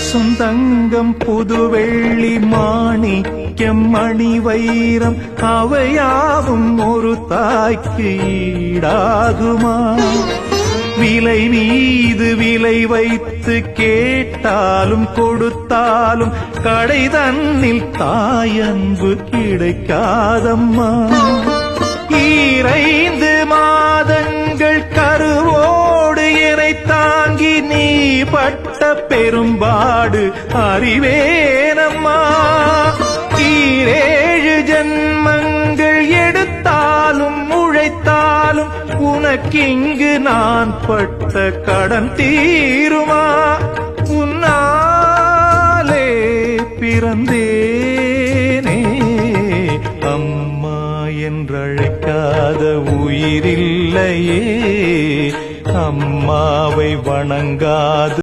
பசுந்தங்கம் புதுவெள்ளி மாணிக்கம் மணி வைரம் அவையாவும் ஒரு தாய்க்கு ஈடாகுமா? விலை மீது விலை வைத்து கேட்டாலும் கொடுத்தாலும் கடை தன்னில் தாயன்பு கிடைக்காதம்மா. 2 மாதங்கள் கருவோடு என்னை தாங்கி நீ பட்ட பெரும்பாடு அறிவேனம்மா. 7 ஜன்மங்கள் எடுத்தாலும் உழைத்தாலும் உனக்கிங்கு நான் பட்ட கடன் தீருமா? உன்னாலே பிறந்தேனே, அம்மா என்றழைக்காத உயிரில்லையே. அம்மாவை வணங்காது